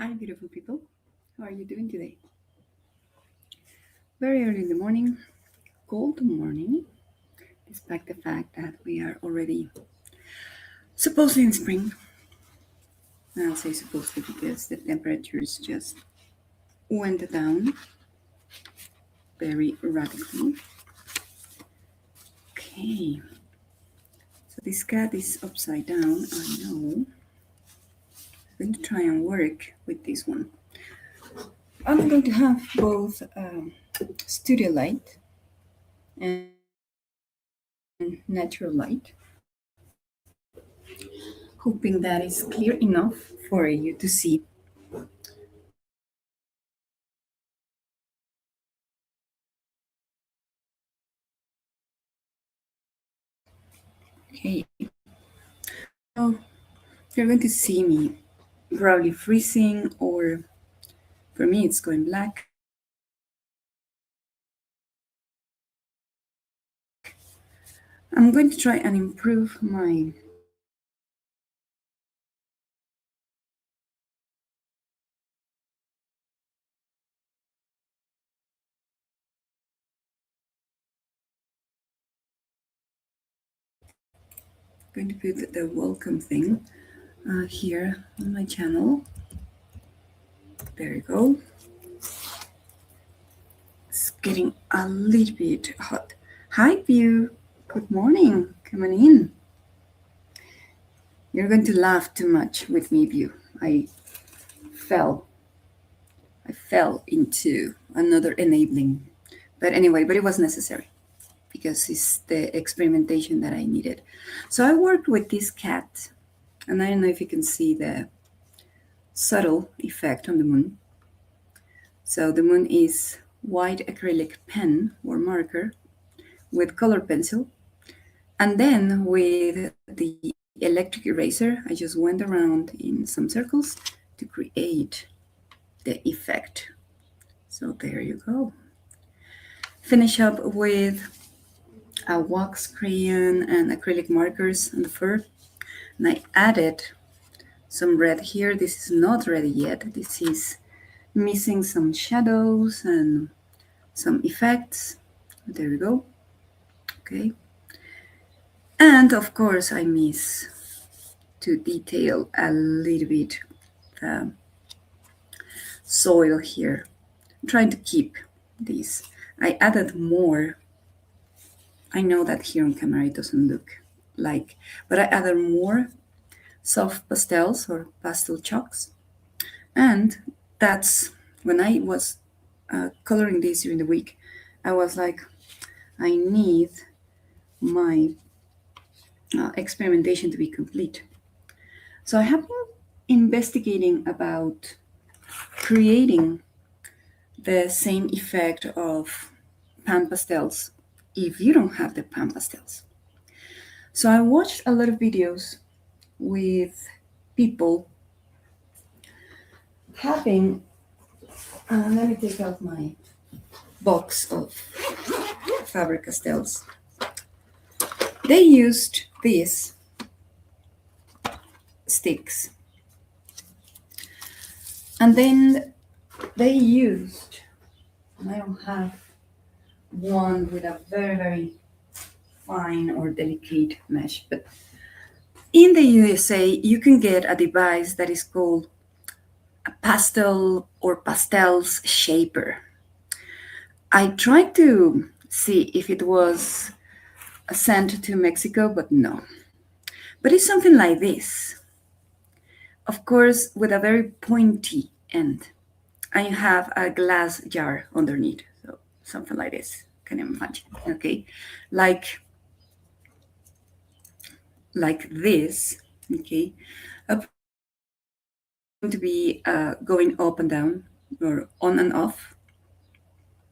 Hi, beautiful people. How are you doing today? Very early in the morning, cold morning, despite the fact that we are already supposedly in spring. I'll say supposedly because the temperatures just went down very radically. Okay, so this cat is upside down. I know. I'm going to try and work with this one. I'm going to have both studio light and natural light, hoping that is clear enough for you to see. Okay, so you're going to see me probably freezing, or for me it's going black. I'm going to try and improve my going to put the welcome thing here on my channel. There you go. It's getting a little bit hot. Hi, View. Good morning. Come on in. You're going to laugh too much with me, View. Fell. I fell into another enabling. But it was necessary because it's the experimentation that I needed. So I worked with this cat, and I don't know if you can see the subtle effect on the moon. So the moon is white acrylic pen or marker with color pencil. And then with the electric eraser, I just went around in some circles to create the effect. So there you go. Finish up with a wax crayon and acrylic markers on the fur. And I added some red here. This is not ready yet. This is missing some shadows and some effects. There we go. Okay. And of course, I miss to detail a little bit the soil here. I'm trying to keep these. I added more. I know that here on camera it doesn't look like, but I added more soft pastels or pastel chalks. And that's when I was coloring this during the week, I was like, I need my experimentation to be complete. So I have been investigating about creating the same effect of pan pastels if you don't have the pan pastels. So I watched a lot of videos with people having, let me take out my box of Faber Castells. They used these sticks, and then they used, and I don't have one with a very, very fine or delicate mesh, but in the USA, you can get a device that is called a pastel or pastels shaper. I tried to see if it was sent to Mexico, but no. But it's something like this. Of course, with a very pointy end. And you have a glass jar underneath. So something like this. Can you imagine? Okay. Like this. Okay. Up to be going up and down or on and off.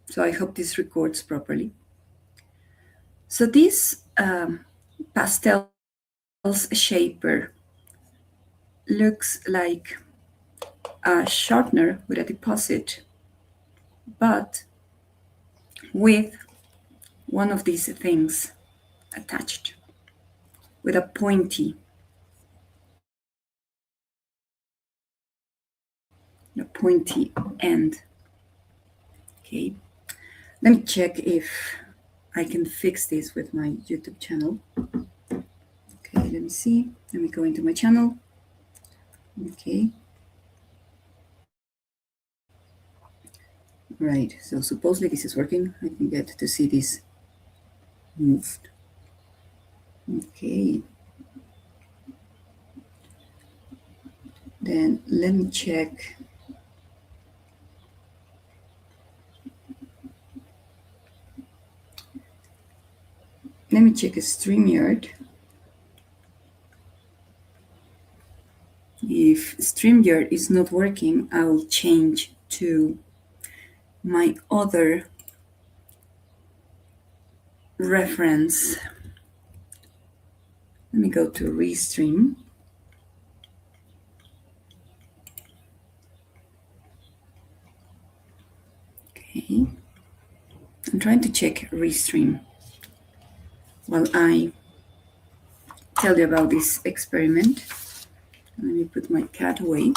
So I hope this records properly. So this pastels shaper looks like a sharpener with a deposit, but with one of these things attached, with a pointy the pointy end. Okay, let me check if I can fix this with my YouTube channel. Okay, let me see. Let me go into my channel. Okay. Right, so supposedly this is working. I can get to see this moved. Okay. Then let me check. Let me check a StreamYard. If StreamYard is not working, I will change to my other reference. Let me go to Restream. Okay. I'm trying to check Restream while I tell you about this experiment. Let me put my cat away.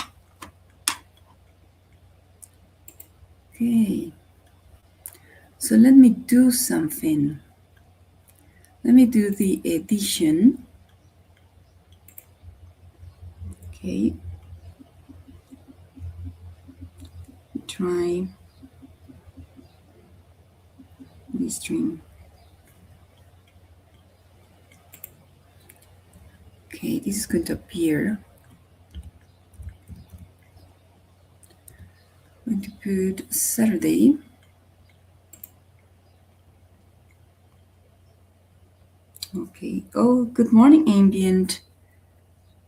Okay. So let me do something. Let me do the edition. Okay. Try Restream. Okay, this is going to appear. I'm going to put Saturday. Okay. Oh, good morning, Ambient.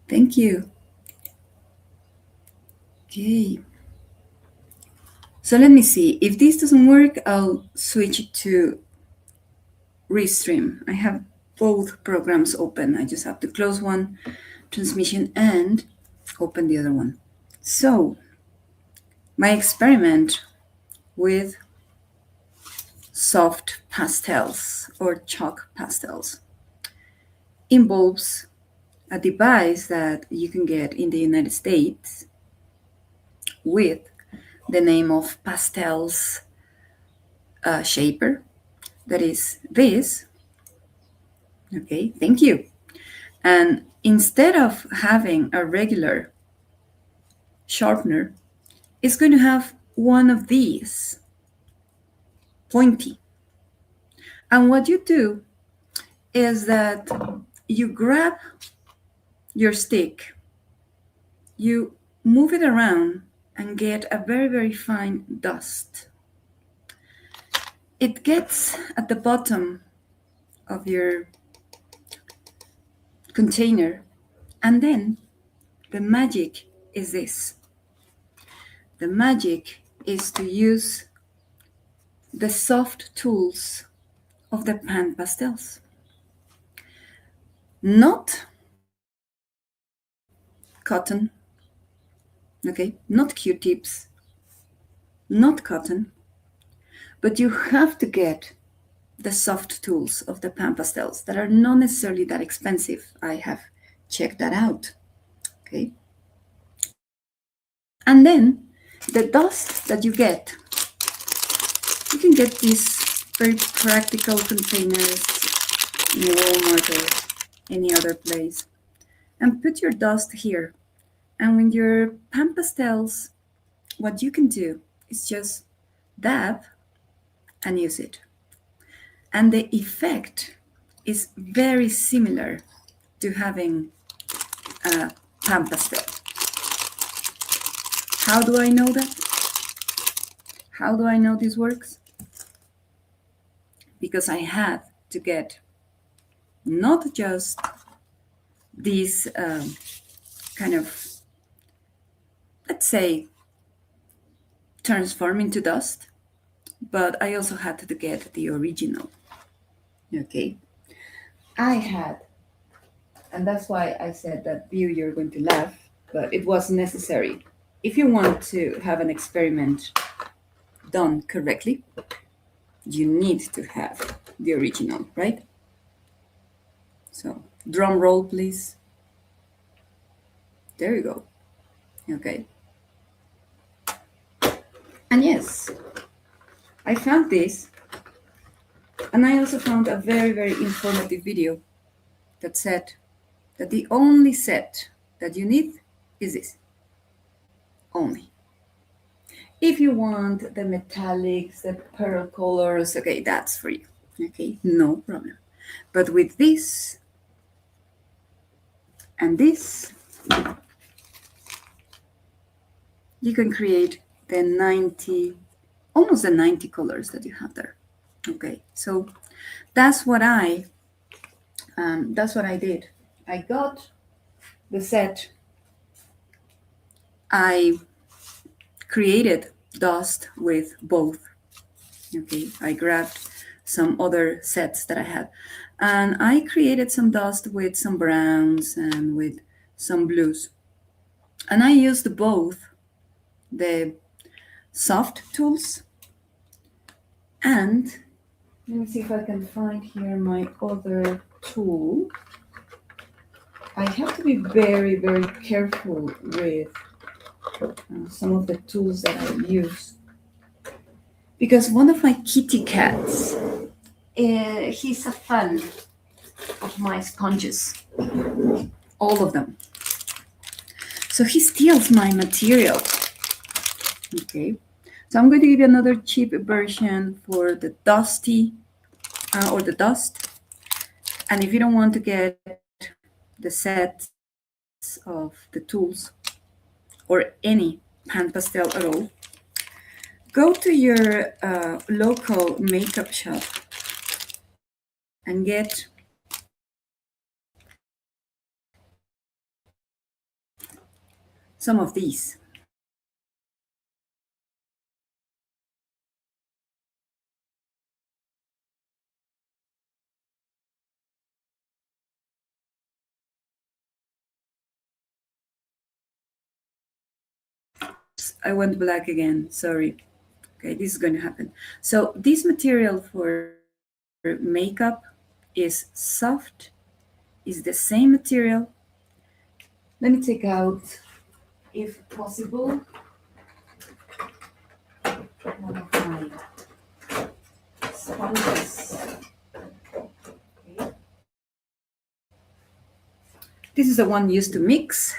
Thank you. Okay. So let me see. If this doesn't work, I'll switch it to Restream. I have both programs open. I just have to close one transmission and open the other one. So my experiment with soft pastels or chalk pastels involves a device that you can get in the United States with the name of Pastels Shaper. That is this. Okay, thank you. And instead of having a regular sharpener, it's going to have one of these, pointy. And what you do is that you grab your stick, you move it around and get a very, very fine dust. It gets at the bottom of your container, and then the magic is this. The magic is to use the soft tools of the pan pastels. Not cotton, okay, not Q-tips, not cotton, but you have to get the soft tools of the pan pastels that are not necessarily that expensive. I have checked that out, okay? And then the dust that you can get these very practical containers in a Walmart or any other place, and put your dust here. And when your pan pastels, what you can do is just dab and use it. And the effect is very similar to having a pan pastel. How do I know that? How do I know this works? Because I had to get not just these kind of, let's say, transform into dust, but I also had to get the original. Okay. I had, and that's why I said that View, you're going to laugh, but it was necessary. If you want to have an experiment done correctly, you need to have the original, right? So, drum roll, please. There you go. Okay. And yes, I found this, and I also found a very, very informative video that said that the only set that you need is this. Only. If you want the metallics, the pearl colors, okay, that's for you. Okay, no problem. But with this and this, you can create the 90, almost the 90 colors that you have there. Okay, so that's what I did. I got the set. I created dust with both. Okay, I grabbed some other sets that I had, and I created some dust with some browns and with some blues. And I used both the soft tools, and let me see if I can find here my other tool. I have to be very, very careful with some of the tools that I use, because one of my kitty cats, he's a fan of my sponges, all of them. So he steals my material. Okay, so I'm going to give you another cheap version for the dusty or the dust. And if you don't want to get the sets of the tools or any pan pastel at all, go to your local makeup shop and get some of these. I went black again, sorry. Okay, this is going to happen. So this material for makeup is soft, is the same material. Let me take out, if possible, one of my sponges. Okay. This is the one used to mix.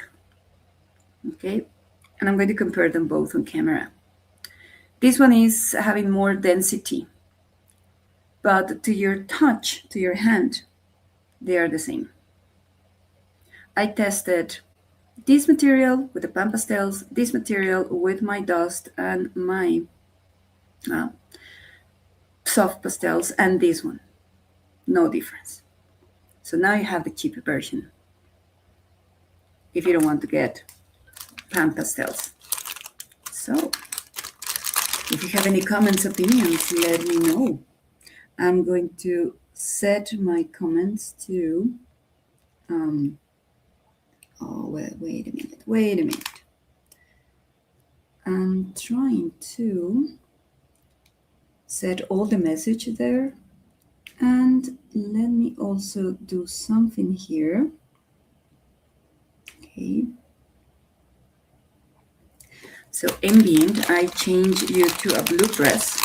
Okay, and I'm going to compare them both on camera. This one is having more density, but to your touch, to your hand, they are the same. I tested this material with the pan pastels, this material with my dust and my soft pastels, and this one. No difference. So now you have the cheaper version if you don't want to get pan pastels. So if you have any comments, opinions, let me know. I'm going to set my comments to wait a minute. I'm trying to set all the message there, and let me also do something here. Okay, so ambient, I change you to a blue dress.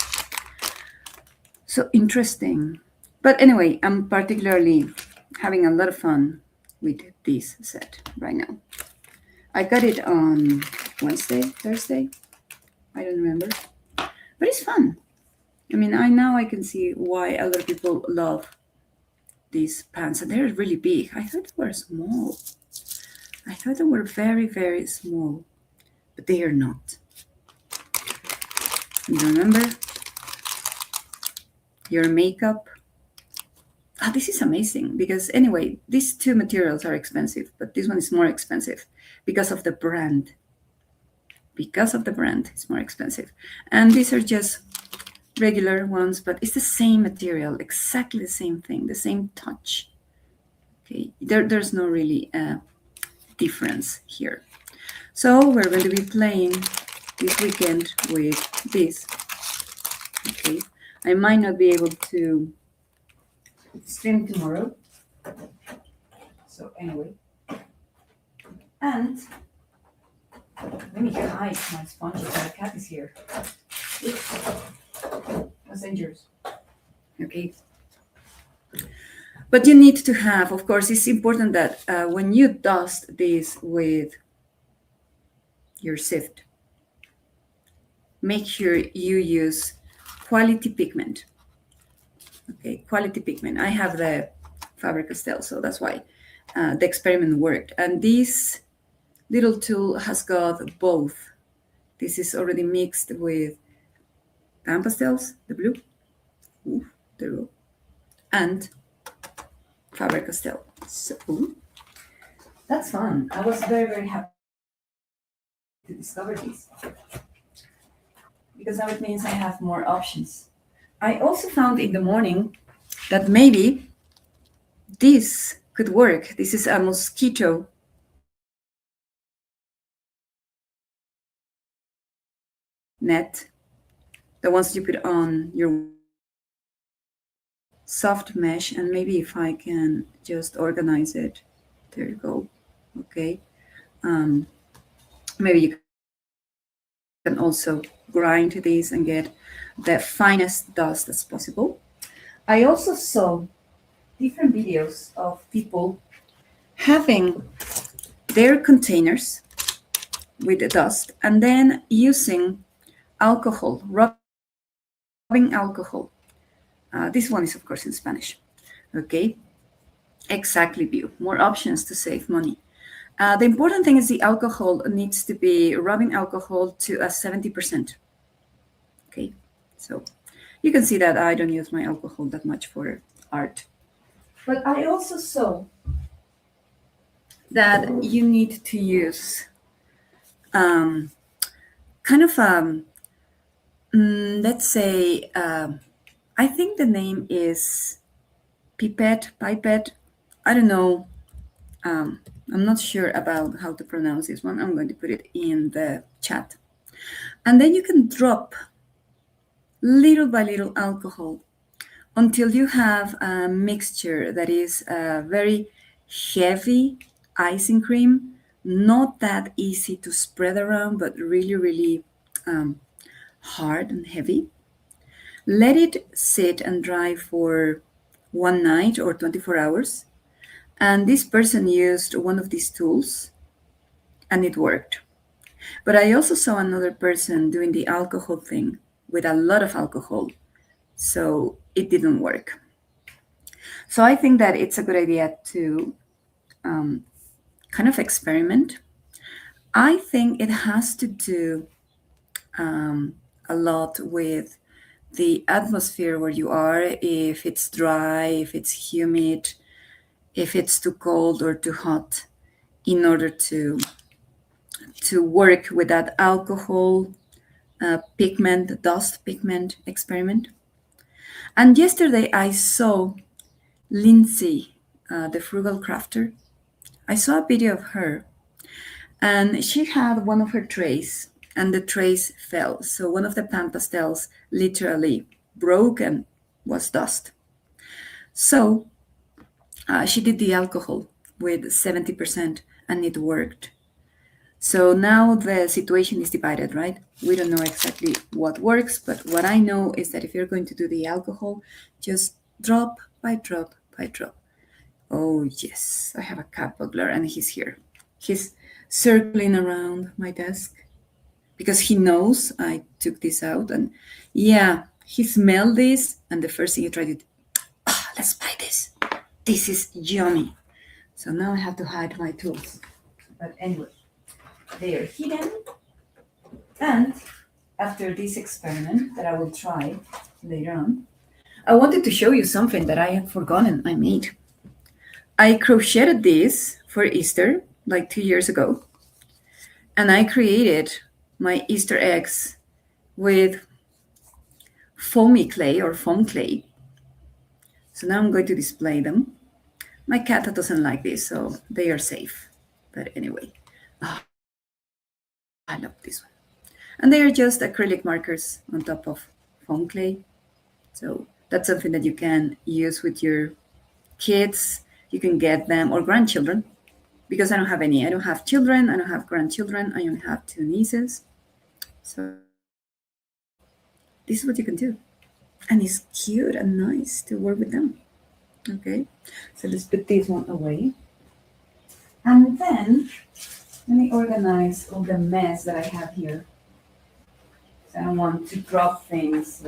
So interesting. But anyway, I'm particularly having a lot of fun with this set right now. I got it on Wednesday, Thursday, I don't remember, but it's fun. I mean, I can see why a lot of people love these pants, and they're really big. I thought they were small. I thought they were very, very small, but they are not. You remember? Your makeup. This is amazing because anyway, these two materials are expensive, but this one is more expensive because of the brand. Because of the brand, it's more expensive. And these are just regular ones, but it's the same material, exactly the same thing, the same touch. Okay, there's no really difference here. So we're going to be playing this weekend with this. Okay, I might not be able to stream tomorrow. So anyway, and let me hide my sponges. My cat is here. What's dangerous? Okay. But you need to have, of course, it's important that when you dust this with your sift, make sure you use quality pigment. Okay, quality pigment. I have the Faber-Castell, so that's why the experiment worked. And this little tool has got both. This is already mixed with pan pastels, the blue, there we go, and Faber-Castell. So that's fun. I was very, very happy to discover this because now it means I have more options. I also found in the morning that maybe this could work. This is a mosquito net, the ones you put on your soft mesh, and maybe if I can just organize it, there you go. Okay, maybe you can also grind these and get the finest dust as possible. I also saw different videos of people having their containers with the dust and then using alcohol, rubbing alcohol. This one is, of course, in Spanish. Okay, exactly, View. More options to save money. The important thing is the alcohol needs to be rubbing alcohol to a 70%. Okay, so you can see that I don't use my alcohol that much for art. But I also saw that you need to use kind of, let's say, I think the name is pipette. I don't know. I'm not sure about how to pronounce this one. I'm going to put it in the chat. And then you can drop little by little alcohol until you have a mixture that is a very heavy icing cream, not that easy to spread around, but really, really hard and heavy. Let it sit and dry for one night or 24 hours. And this person used one of these tools and it worked. But I also saw another person doing the alcohol thing with a lot of alcohol. So it didn't work. So I think that it's a good idea to kind of experiment. I think it has to do a lot with the atmosphere where you are, if it's dry, if it's humid, if it's too cold or too hot, in order to work with that alcohol pigment, dust pigment experiment. And yesterday I saw Lindsay, the frugal crafter. I saw a video of her, and she had one of her trays, and the trays fell. So one of the pan pastels literally broke and was dust. So she did the alcohol with 70%, and it worked. So now the situation is divided, right? We don't know exactly what works, but what I know is that if you're going to do the alcohol, just drop by drop by drop. Oh, yes, I have a cat burglar and he's here. He's circling around my desk because he knows I took this out. And yeah, he smelled this. And the first thing he tried to, let's buy this. This is yummy. So now I have to hide my tools. But anyway, they are hidden. And after this experiment that I will try later on, I wanted to show you something that I had forgotten I made. I crocheted this for Easter like 2 years ago. And I created my Easter eggs with foamy clay or foam clay. So now I'm going to display them. My cat doesn't like this, so they are safe. But anyway, I love this one. And they are just acrylic markers on top of foam clay. So that's something that you can use with your kids. You can get them, or grandchildren, because I don't have any. I don't have children. I don't have grandchildren. I only have 2 nieces. So this is what you can do. And it's cute and nice to work with them. Okay, so let's put this one away. And then let me organize all the mess that I have here. So I don't want to drop things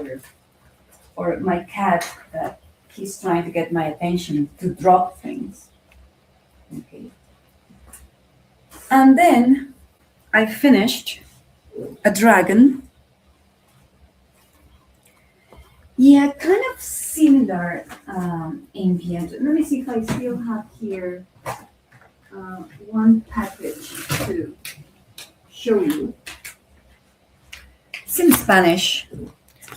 or my cat that he's trying to get my attention to drop things. Okay. And then I finished a dragon. Yeah, kind of similar ambient. Let me see if I still have here one package to show you. It's in Spanish,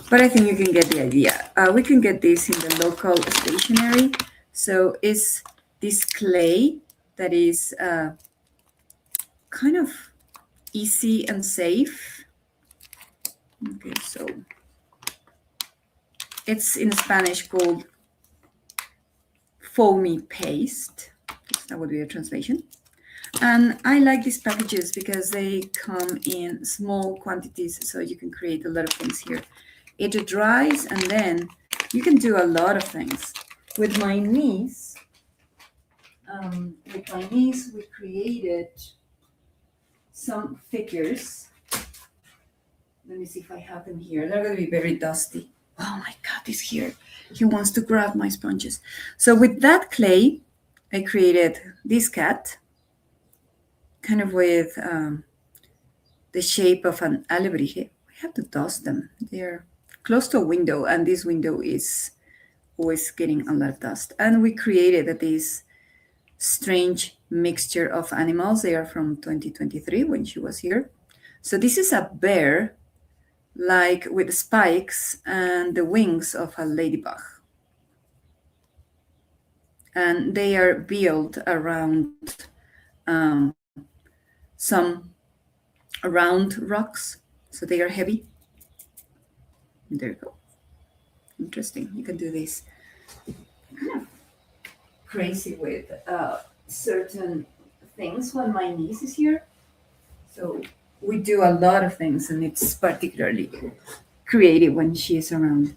but I think you can get the idea. We can get this in the local stationery. So it's this clay that is kind of easy and safe. Okay, so it's in Spanish called foamy paste. That would be a translation. And I like these packages because they come in small quantities, so you can create a lot of things here. It dries, and then you can do a lot of things. With my niece, we created some figures. Let me see if I have them here. They're going to be very dusty. Oh, my cat is here. He wants to grab my sponges. So with that clay, I created this cat, kind of with the shape of an alebrije. I have to dust them. They're close to a window, and this window is always getting a lot of dust. And we created this strange mixture of animals. They are from 2023 when she was here. So this is a bear, like with spikes and the wings of a ladybug. And they are built around some round rocks, so they are heavy. There you go. Interesting. You can do this kind of crazy with certain things when my niece is here. So we do a lot of things, and it's particularly creative when she is around.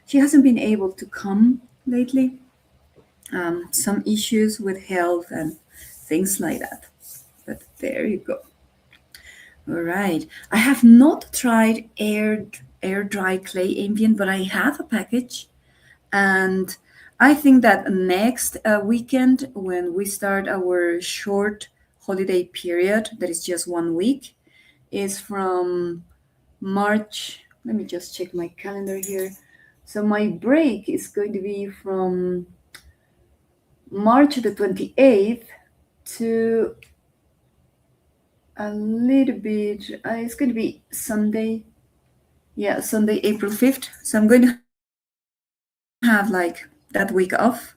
She hasn't been able to come lately. Some issues with health and things like that. But there you go. All right. I have not tried air dry clay ambient, but I have a package. And I think that next weekend, when we start our short holiday period, that is just 1 week, is from March. Let me just check my calendar here. So my break is going to be from March the 28th to a little bit, it's going to be Sunday. Yeah, Sunday, April 5th. So I'm going to have like that week off.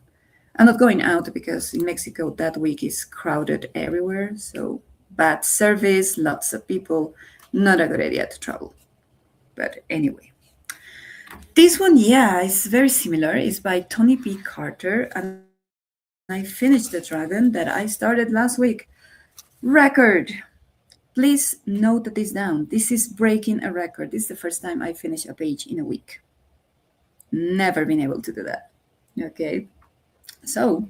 I'm not going out because in Mexico that week is crowded everywhere. So bad service, lots of people, not a good idea to travel. But anyway, this one, yeah, is very similar. It's by Tony B. Carter, and I finished the dragon that I started last week. Record. Please note this down. This is breaking a record. This is the first time I finish a page in a week. Never been able to do that. Okay. So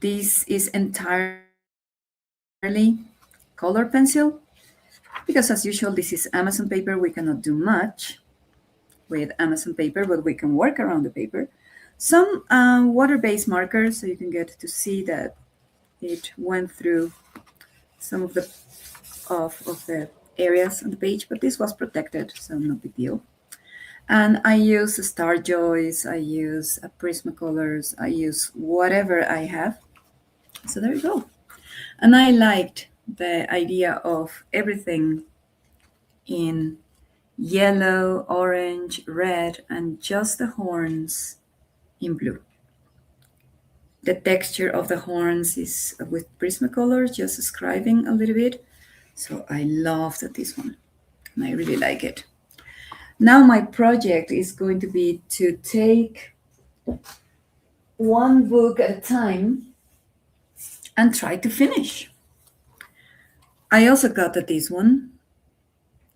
this is entirely color pencil, because as usual, this is Amazon paper. We cannot do much with Amazon paper, but we can work around the paper. Some water-based markers, so you can get to see that it went through some of the areas on the page, but this was protected, so no big deal. And I use Star Joys, I use Prismacolors, I use whatever I have. So there you go. And I liked the idea of everything in yellow, orange, red, and just the horns in blue. The texture of the horns is with Prismacolor, just scribing a little bit. So I loved this one, and I really like it. Now my project is going to be to take one book at a time and try to finish. I also got this one,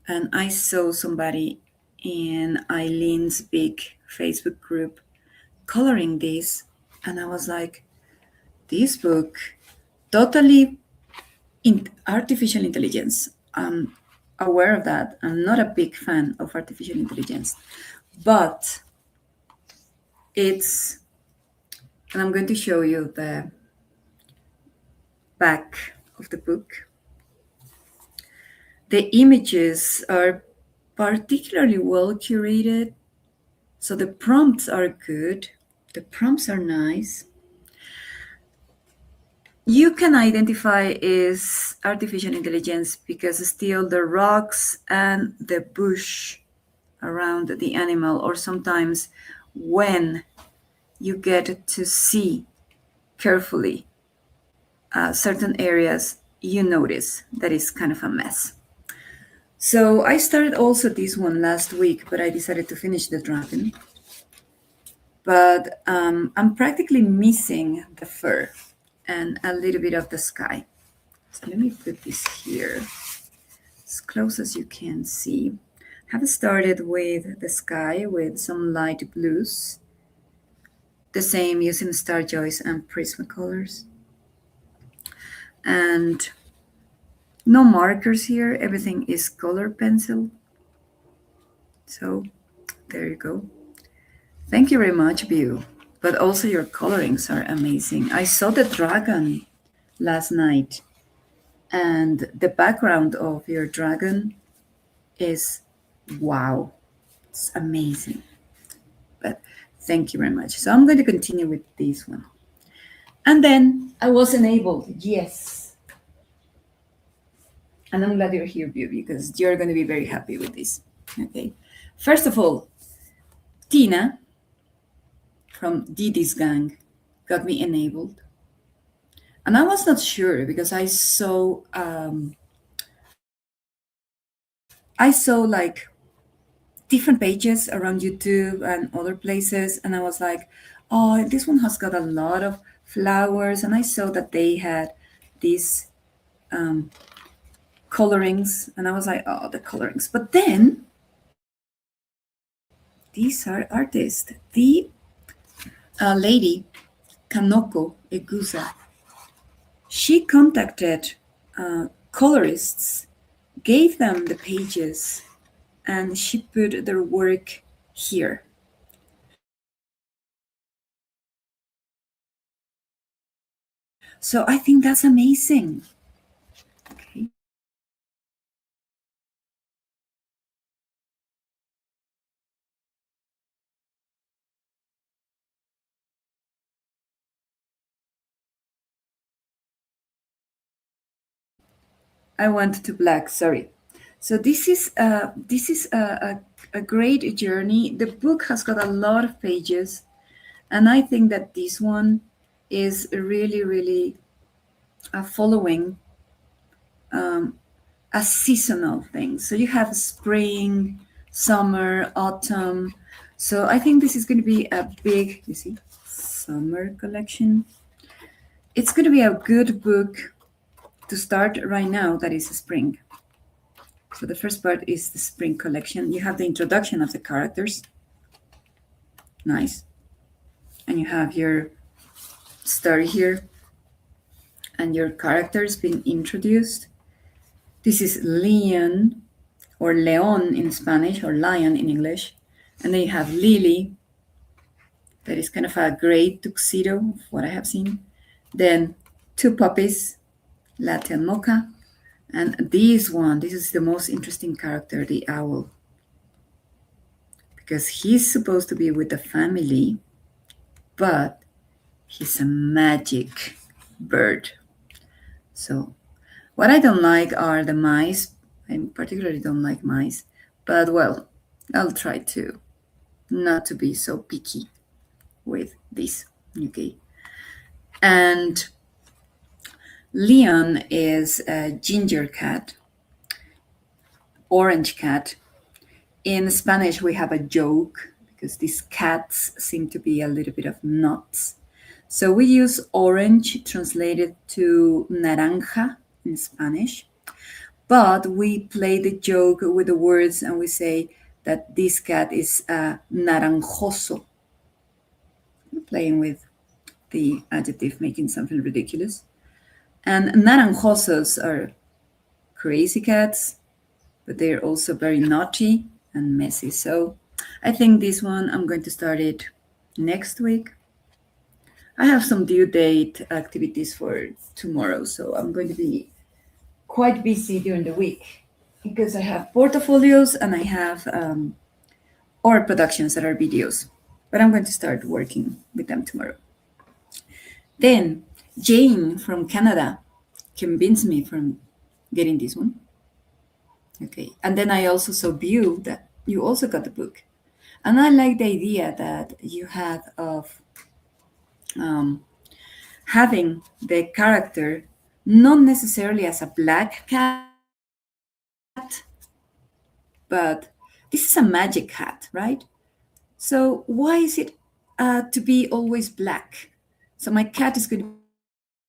and I saw somebody in Eileen's big Facebook group coloring this, and I was like, this book totally in artificial intelligence. I'm aware of that. I'm not a big fan of artificial intelligence, but it's, and I'm going to show you the back of the book. The images are particularly well curated, so the prompts are good. The prompts are nice. You can identify is artificial intelligence because still the rocks and the bush around the animal, or sometimes when you get to see carefully certain areas, you notice that it's kind of a mess. So I started also this one last week, but I decided to finish the dragon. But I'm practically missing the fur and a little bit of the sky. So let me put this here as close as you can see. I have started with the sky with some light blues, the same using Starjoys and Prismacolors. And no markers here, everything is color pencil. So there you go. Thank you very much, View. But also your colorings are amazing. I saw the dragon last night, and the background of your dragon is wow. It's amazing. But thank you very much. So I'm going to continue with this one. And then I was enabled, yes. And I'm glad you're here, View, because you're going to be very happy with this. Okay. First of all, Tina from Didi's gang got me enabled. And I was not sure because I saw like different pages around YouTube and other places, and I was like, oh, this one has got a lot of flowers, and I saw that they had these colorings, and I was like, oh, the colorings. But then these are artists. The lady Kanoko Egusa, she contacted colorists, gave them the pages, and she put their work here. So I think that's amazing. Okay. I went to black, sorry. So this is a great journey. The book has got a lot of pages, and I think that this one is really, really following a seasonal thing. So you have spring, summer, autumn. So I think this is going to be a big, you see, summer collection. It's going to be a good book to start right now. That is spring. So the first part is the spring collection. You have the introduction of the characters. Nice. And you have your story here and your characters being introduced. This is Leon, or Leon in Spanish, or lion in English. And then you have Lily. That is kind of a gray tuxedo, of what I have seen. Then two puppies, Latte and Mocha. And this is the most interesting character, the owl. Because he's supposed to be with the family, but he's a magic bird. So what I don't like are the mice. I particularly don't like mice. But well, I'll try to not to be so picky with this. Okay. And Leon is a ginger cat, orange cat. In Spanish, we have a joke because these cats seem to be a little bit of nuts. So we use orange translated to naranja in Spanish, but we play the joke with the words and we say that this cat is naranjoso. I'm playing with the adjective, making something ridiculous. And naranjosos are crazy cats, but they're also very naughty and messy. So I think this one, I'm going to start it next week. I have some due date activities for tomorrow, so I'm going to be quite busy during the week because I have portfolios and I have art productions that are videos. But I'm going to start working with them tomorrow. Then Jane from Canada convinced me from getting this one. Okay. And then I also saw View that you also got the book. And I like the idea that you had of um, having the character not necessarily as a black cat, but this is a magic cat, right? So why is it to be always black? So my cat is going to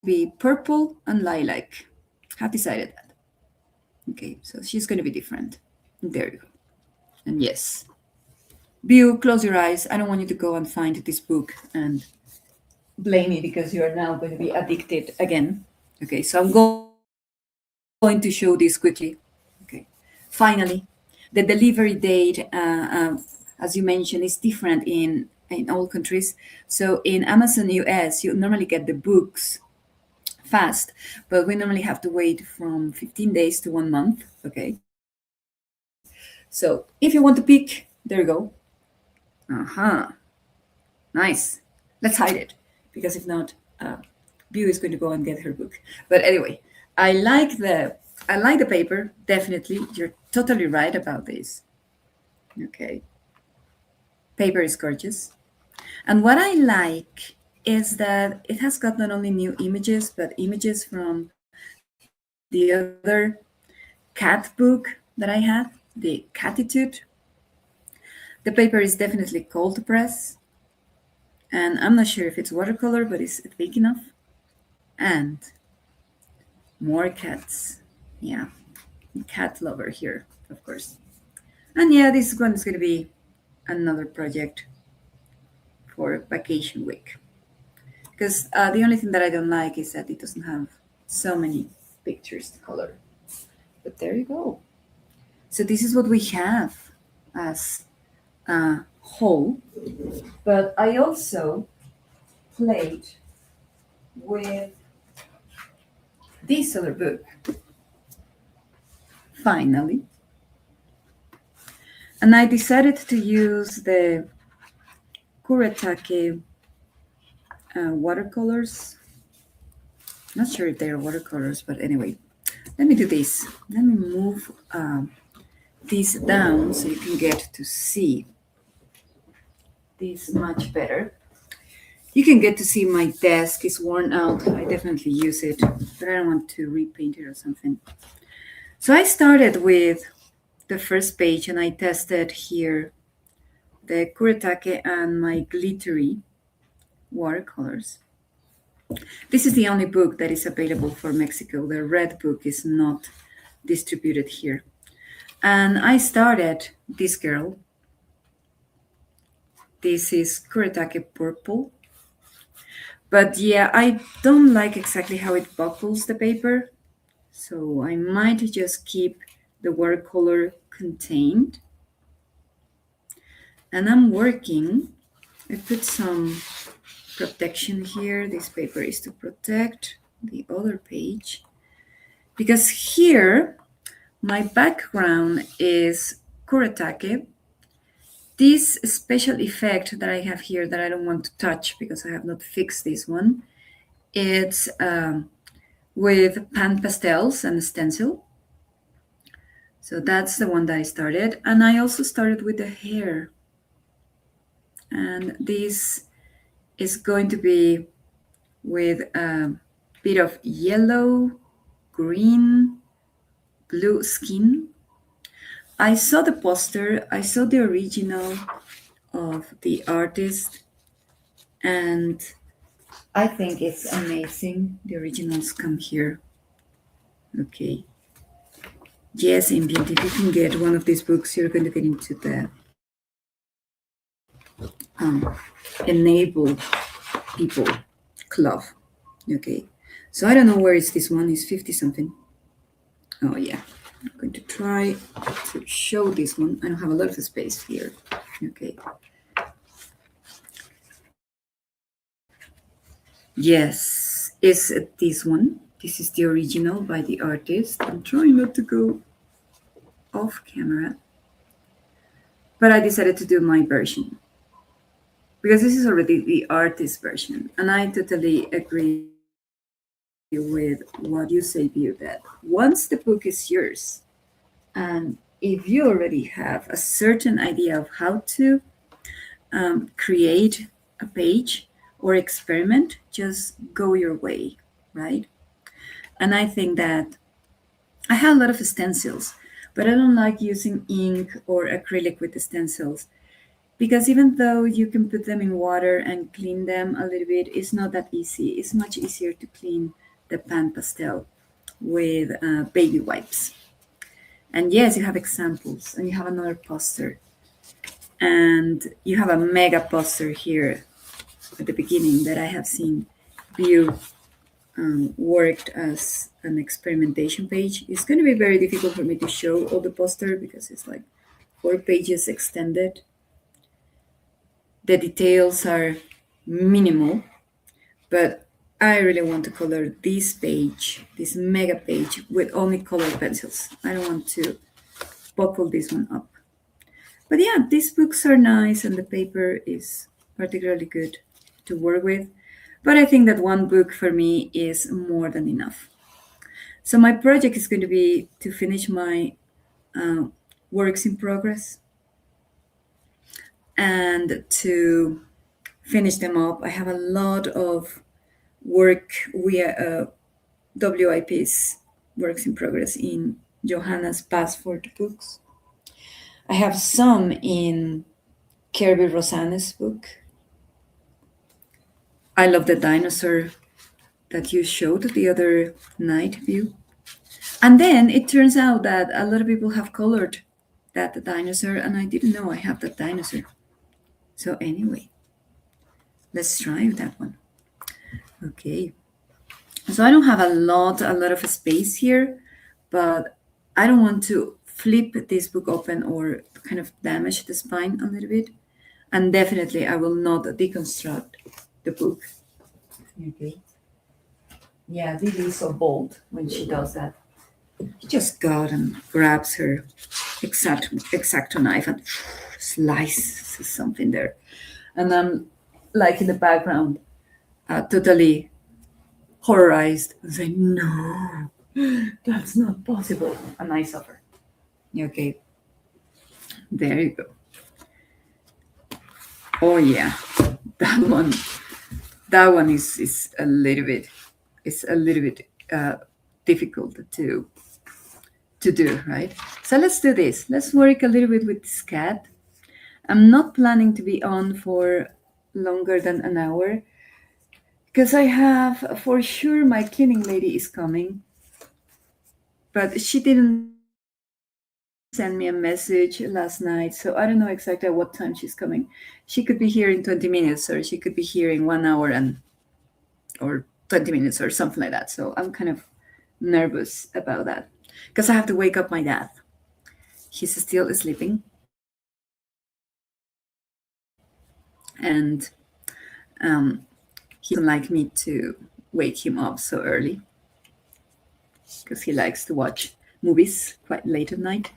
be purple and lilac. Have decided that. Okay, so she's going to be different. There you go. And yes, View, close your eyes. I don't want you to go and find this book and blame me because you are now going to be addicted again. Okay, so I'm going to show this quickly. Okay, finally, the delivery date, as you mentioned, is different in all countries. So in Amazon US, you normally get the books fast, but we normally have to wait from 15 days to 1 month. Okay, so if you want to pick, there you go. Nice. Let's hide it because if not, View is going to go and get her book. But anyway, I like the paper. Definitely, you're totally right about this. Okay, paper is gorgeous, and what I like is that it has got not only new images but images from the other cat book that I have, the Catitude. The paper is definitely cold press, and I'm not sure if it's watercolor, but it's thick enough. And more cats. Yeah, cat lover here, of course. And yeah, this one is going to be another project for vacation week. Because the only thing that I don't like is that it doesn't have so many pictures to color. But there you go. So this is what we have as a whole. But I also played with this other book. Finally. And I decided to use the Kuretake watercolors. Not sure if they are watercolors, but anyway, let me do this. Let me move this down so you can get to see this much better. You can get to see my desk is worn out. I definitely use it, but I don't want to repaint it or something. So I started with the first page and I tested here the Kuretake and my glittery watercolors. This is the only book that is available for Mexico. The red book is not distributed here. And I started this girl. This is Kuretake Purple. But yeah, I don't like exactly how it buckles the paper. So I might just keep the watercolor contained. And I'm working. I put some protection here. This paper is to protect the other page. Because here, my background is Kuretake. This special effect that I have here that I don't want to touch because I have not fixed this one, it's with pan pastels and stencil. So that's the one that I started. And I also started with the hair. And this is going to be with a bit of yellow, green, blue skin. I saw the poster, I saw the original of the artist, and I think it's amazing. The originals come here. Okay. Yes, Ambient, if you can get one of these books, you're going to get into the um, Enable People Club. Okay. So I don't know where is this one. Is 50 something. Oh, yeah. I'm going to try to show this one. I don't have a lot of space here. Okay. Yes, it's this one. This is the original by the artist. I'm trying not to go off camera, but I decided to do my version because this is already the artist version, and I totally agree with what you say, View, that once the book is yours, and if you already have a certain idea of how to create a page or experiment, just go your way, right? And I think that I have a lot of stencils, but I don't like using ink or acrylic with the stencils because even though you can put them in water and clean them a little bit, it's not that easy. It's much easier to clean the pan pastel with baby wipes. And yes, you have examples, and you have another poster, and you have a mega poster here at the beginning that I have seen View worked as an experimentation page. It's going to be very difficult for me to show all the poster because it's like 4 pages extended. The details are minimal, but I really want to color this page, this mega page, with only colored pencils. I don't want to buckle this one up. But yeah, these books are nice and the paper is particularly good to work with. But I think that one book for me is more than enough. So my project is going to be to finish my uh, works in progress and to finish them up. I have a lot of work via WIP's works in progress in Johanna's Passport books. I have some in Kirby Rosanes' book. I love the dinosaur that you showed the other night, View. And then it turns out that a lot of people have colored that dinosaur, and I didn't know I have that dinosaur. So anyway, let's try that one. Okay. So I don't have a lot of space here, but I don't want to flip this book open or kind of damage the spine a little bit. And definitely I will not deconstruct the book. Okay. Yeah, Lily is so bold when she does that. She just got and grabs her exacto knife and slices something there. And I'm like in the background, totally horrorized, saying, "No, that's not possible." And I suffer. Okay, there you go. Oh yeah, that one. That one is a little bit. It's a little bit difficult to do, right? So let's do this. Let's work a little bit with this cat. I'm not planning to be on for longer than an hour because I have for sure my cleaning lady is coming, but she didn't send me a message last night, so I don't know exactly at what time she's coming. She could be here in 20 minutes, or she could be here in 1 hour and or 20 minutes or something like that. So I'm kind of nervous about that because I have to wake up my dad. He's still sleeping, and he doesn't like me to wake him up so early because he likes to watch movies quite late at night.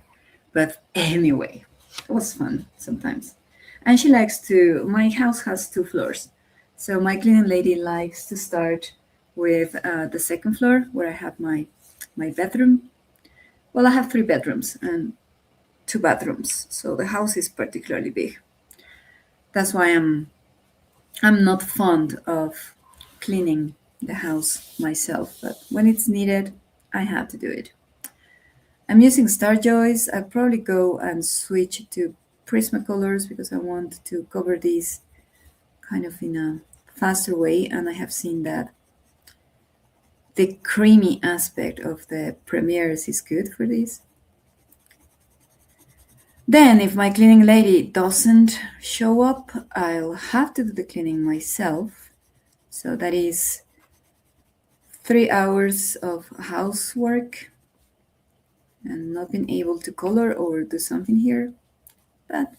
But anyway, it was fun sometimes. And she likes to, my house has 2 floors. So my cleaning lady likes to start with the second floor where I have my bedroom. Well, I have 3 bedrooms and 2 bathrooms. So the house is particularly big. That's why I'm not fond of cleaning the house myself, but when it's needed, I have to do it. I'm using Starjoys. I'll probably go and switch to Prismacolors because I want to cover these kind of in a faster way, and I have seen that the creamy aspect of the premieres is good for this. Then, if my cleaning lady doesn't show up, I'll have to do the cleaning myself. So that is 3 hours of housework and not being able to color or do something here, but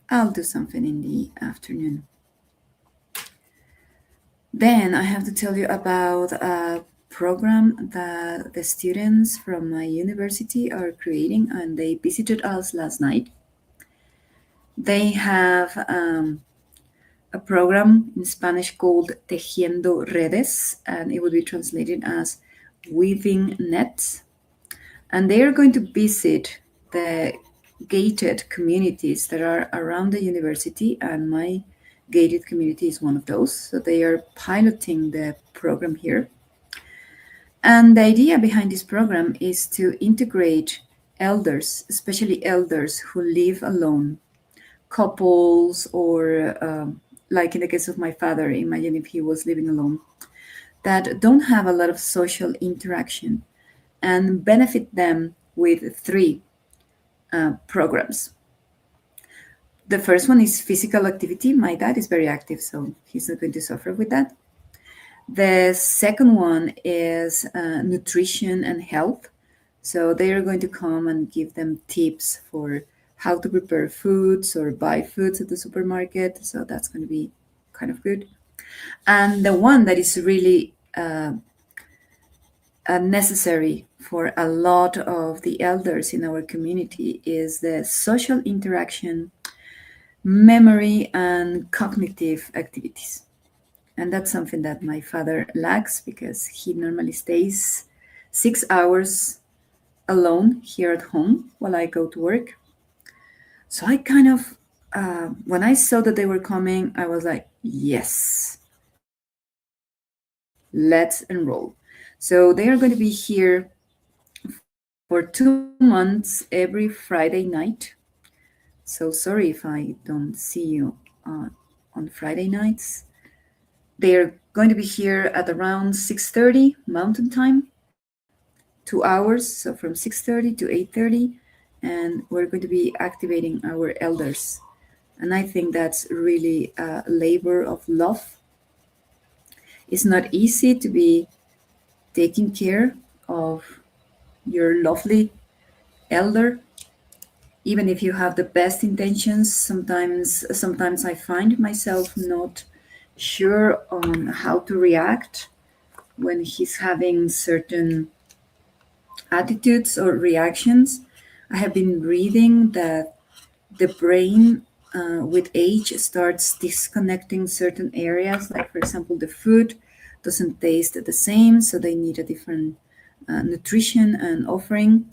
I'll do something in the afternoon. Then I have to tell you about a program that the students from my university are creating, and they visited us last night. They have a program in Spanish called Tejiendo Redes, and it will be translated as Weaving Nets. And they are going to visit the gated communities that are around the university, and my gated community is one of those. So they are piloting the program here. And the idea behind this program is to integrate elders, especially elders who live alone, couples, or like in the case of my father, imagine if he was living alone, that don't have a lot of social interaction, and benefit them with three programs. The first one is physical activity. My dad is very active, so he's not going to suffer with that. The second one is nutrition and health. So they are going to come and give them tips for how to prepare foods or buy foods at the supermarket. So that's going to be kind of good. And the one that is really necessary for a lot of the elders in our community is the social interaction, memory, and cognitive activities. And that's something that my father lacks because he normally stays 6 hours alone here at home while I go to work. So I kind of, when I saw that they were coming, I was like, yes, let's enroll. So they are going to be here for 2 months every Friday night. So sorry if I don't see you on Friday nights. They are going to be here at around 6:30 Mountain Time, 2 hours, so from 6:30 to 8:30, and we're going to be activating our elders. And I think that's really a labor of love. It's not easy to be taking care of your lovely elder, even if you have the best intentions. Sometimes I find myself not sure on how to react when he's having certain attitudes or reactions. I have been reading that the brain with age starts disconnecting certain areas, like, for example, the food doesn't taste the same, so they need a different nutrition and offering.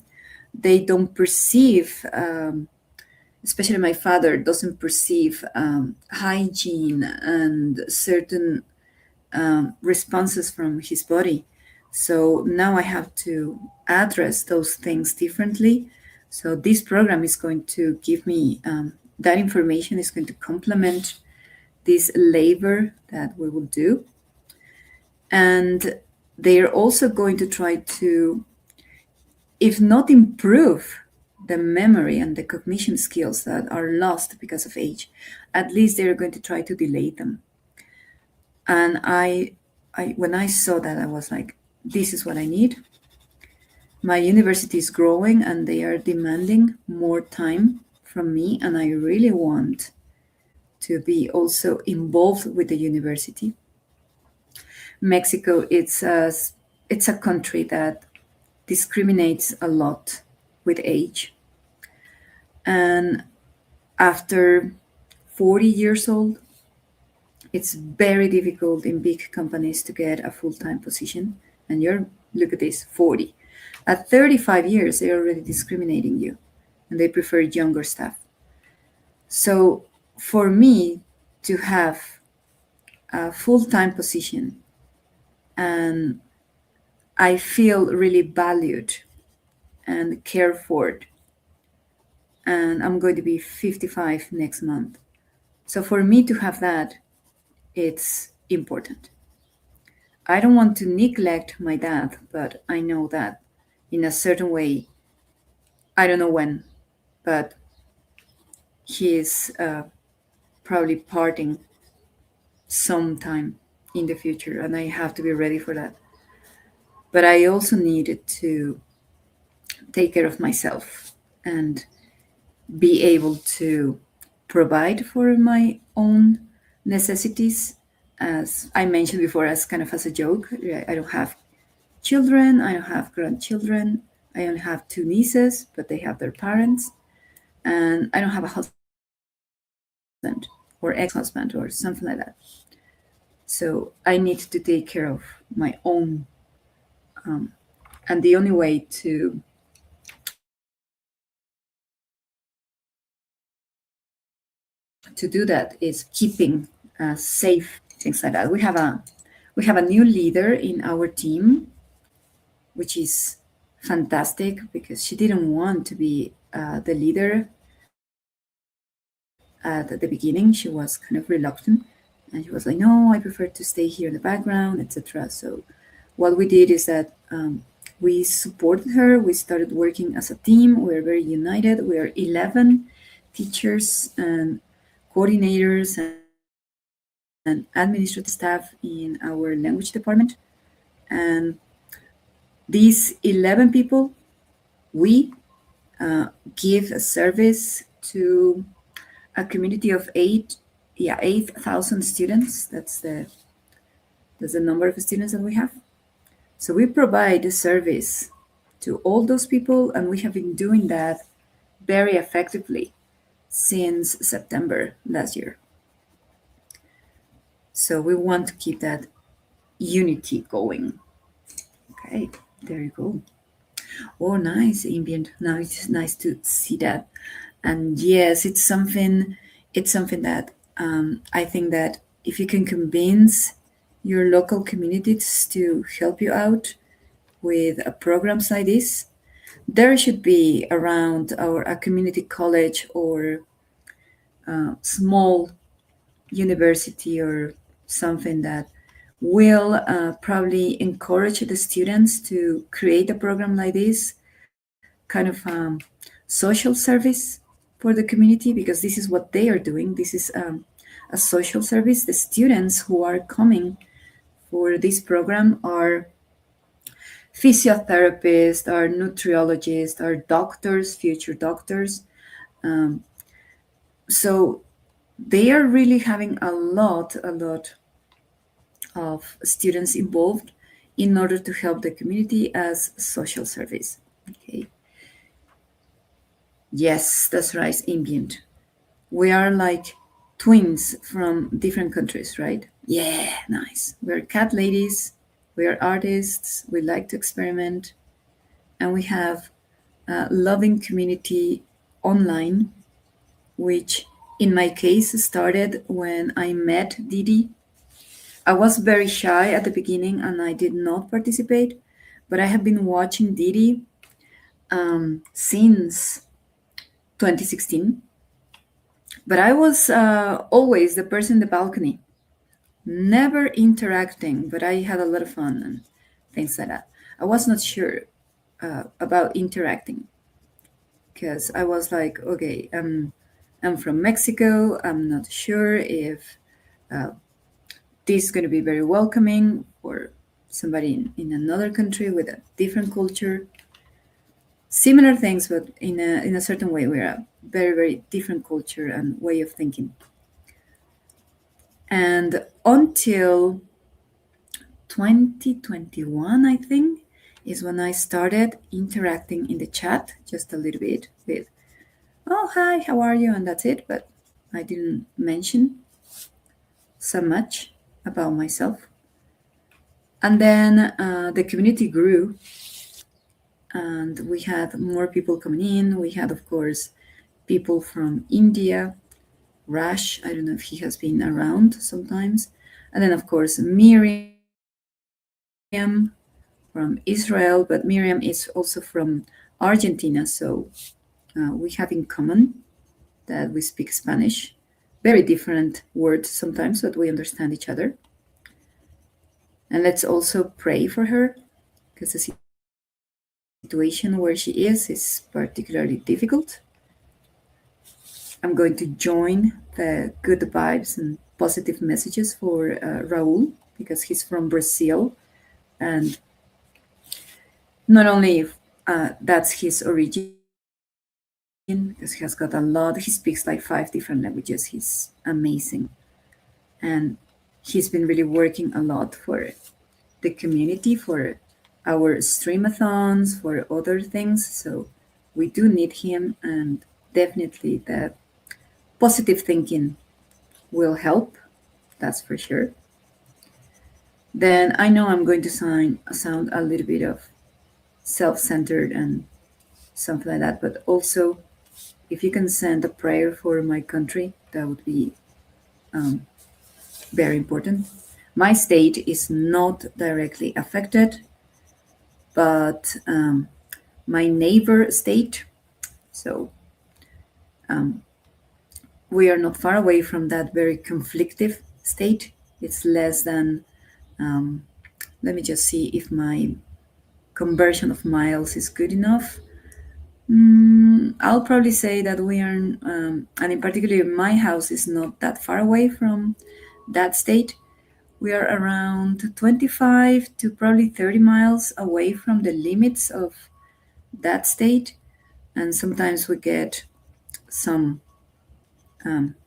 They don't perceive, especially my father, doesn't perceive hygiene and certain responses from his body. So now I have to address those things differently. So this program is going to give me that information, is going to complement this labor that we will do. And they're also going to try to, if not improve, the memory and the cognition skills that are lost because of age, at least they're going to try to delay them. And I when I saw that, I was like, this is what I need. My university is growing and they are demanding more time from me, and I really want to be also involved with the university. Mexico, it's a country that discriminates a lot with age. And after 40 years old, it's very difficult in big companies to get a full-time position. And look at this, 40. At 35 years, they're already discriminating you, and they prefer younger staff. So for me to have a full-time position, and I feel really valued and cared for, and I'm going to be 55 next month. So for me to have that, it's important. I don't want to neglect my dad, but I know that in a certain way, I don't know when, but he is probably parting sometime in the future, and I have to be ready for that. But I also needed to take care of myself and be able to provide for my own necessities. As I mentioned before, as kind of as a joke, I don't have children, I don't have grandchildren, I only have two nieces, but they have their parents, and I don't have a husband or ex-husband or something like that. So I need to take care of my own, and the only way to do that is keeping safe, things like that. We have a new leader in our team, which is fantastic because she didn't want to be the leader at the beginning. She was kind of reluctant, and she was like, "No, I prefer to stay here in the background, etc." So what we did is that we supported her. We started working as a team. We're very united. We are 11 teachers and coordinators and administrative staff in our language department. And these 11 people, we give a service to a community of 8,000 students. That's the number of students that we have. So we provide a service to all those people, and we have been doing that very effectively since September last year. So we want to keep that unity going. Okay, there you go. Oh, nice, ambient. Nice to see that. And yes, it's something. It's something that I think that if you can convince your local communities to help you out with programs like this, there should be around our a community college or small university or something that will probably encourage the students to create a program like this, kind of social service for the community, because this is what they are doing. This is a social service. The students who are coming for this program are physiotherapists, are nutriologists, are doctors, future doctors. Um, so they are really having a lot of students involved in order to help the community as social service. Okay. Yes, that's right, ambient. We are like twins from different countries, right? Yeah, nice. We're cat ladies, we are artists, we like to experiment, and we have a loving community online, which in my case started when I met Didi. I was very shy at the beginning and I did not participate, but I have been watching Didi since 2016. But I was always the person in the balcony, never interacting, but I had a lot of fun and things like that. I was not sure about interacting because I was like, okay, I'm from Mexico. I'm not sure if this is going to be very welcoming for somebody in another country with a different culture. Similar things, but in a certain way, we're a very, very different culture and way of thinking. And until 2021, I think, is when I started interacting in the chat just a little bit with, oh, hi, how are you? And that's it. But I didn't mention so much about myself. And then the community grew and we had more people coming in. We had, of course, people from India, Rash, I don't know if he has been around sometimes. And then, of course, Miriam from Israel, but Miriam is also from Argentina. So we have in common that we speak Spanish. Very different words sometimes, but we understand each other. And let's also pray for her because the situation where she is particularly difficult. I'm going to join the good vibes and positive messages for Raul because he's from Brazil. And not only that's his origin, because he has got a lot, he speaks like 5 different languages. He's amazing. And he's been really working a lot for the community, for our streamathons, for other things. So we do need him, and definitely the positive thinking will help. That's for sure. Then I know I'm going to sound a little bit of self-centered and something like that, but also if you can send a prayer for my country, that would be um, very important. My state is not directly affected, but my neighbor state, so um, we are not far away from that very conflictive state. It's less than, um, let me just see if my conversion of miles is good enough. I'll probably say that we are, and in particular, my house is not that far away from that state. We are around 25 to probably 30 miles away from the limits of that state. And sometimes we get some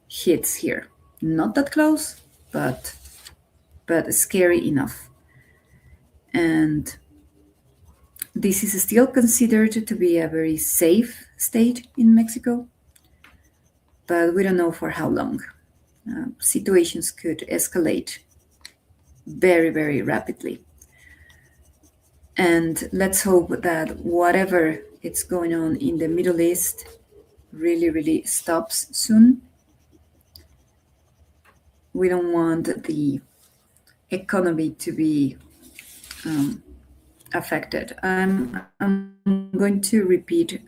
hits here. Not that close, but scary enough. And this is still considered to be a very safe state in Mexico, but we don't know for how long. Situations could escalate very, very rapidly. And let's hope that whatever is going on in the Middle East really, really stops soon. We don't want the economy to be affected. I'm going to repeat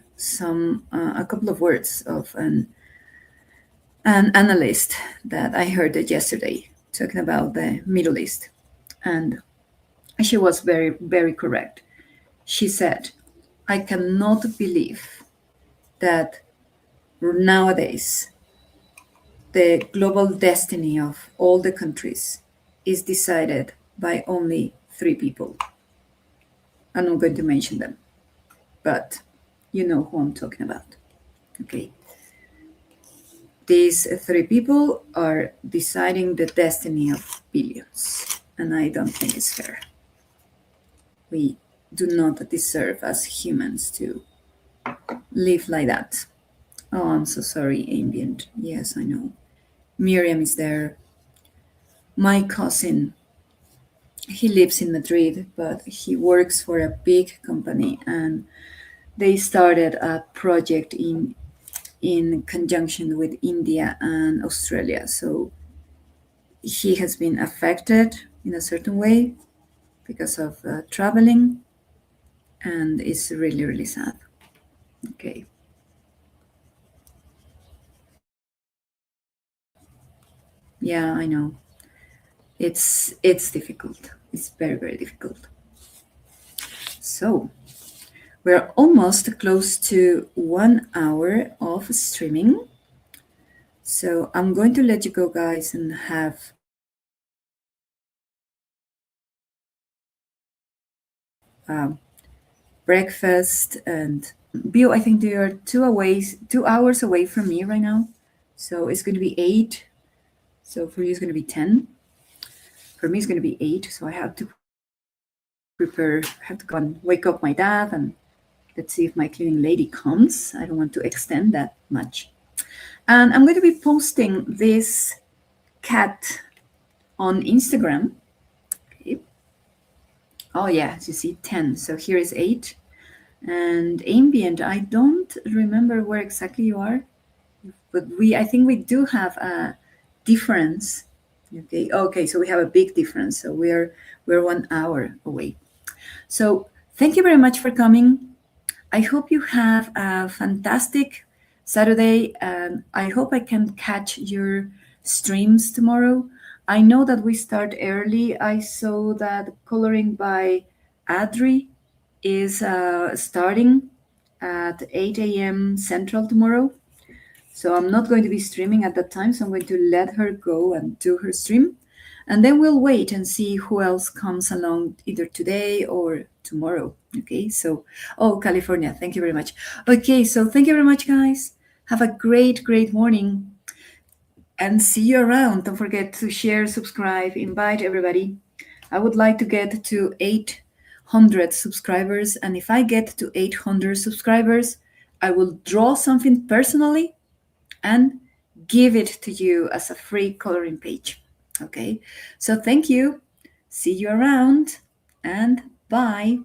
a couple of words of an analyst that I heard yesterday talking about the Middle East. And she was very, very correct. She said, I cannot believe that nowadays the global destiny of all the countries is decided by only 3 people. I'm not going to mention them, but you know who I'm talking about. Okay. These 3 people are deciding the destiny of billions, and I don't think it's fair. We do not deserve as humans to live like that. Oh, I'm so sorry, Ambient. Yes, I know. Miriam is there. My cousin, he lives in Madrid, but he works for a big company, and they started a project in conjunction with India and Australia. So he has been affected in a certain way because of traveling, and it's really, really sad. Okay. Yeah, I know. It's difficult. It's very, very difficult. So we're almost close to 1 hour of streaming. So I'm going to let you go, guys, and have um, breakfast. And Bill, I think they are 2 hours away from me right now. So it's going to be 8. So for you, it's going to be 10. For me, it's going to be 8. So I have to prepare. I have to go and wake up my dad, and let's see if my cleaning lady comes. I don't want to extend that much. And I'm going to be posting this cat on Instagram. Okay. Oh, yeah, as you see, 10. So here is 8. And Ambient, I don't remember where exactly you are, but I think we do have a difference. Okay, so we have a big difference. So we're 1 hour away. So thank you very much for coming. I hope you have a fantastic Saturday, and I hope I can catch your streams tomorrow. I know that we start early. I saw that Coloring by Adri is starting at 8 a.m. Central tomorrow. So I'm not going to be streaming at that time. So I'm going to let her go and do her stream. And then we'll wait and see who else comes along either today or tomorrow. Okay, so, oh, California, thank you very much. Okay, so thank you very much, guys. Have a great, great morning and see you around. Don't forget to share, subscribe, invite everybody. I would like to get to 800 subscribers. And if I get to 800 subscribers, I will draw something personally and give it to you as a free coloring page. Okay, so thank you. See you around and bye.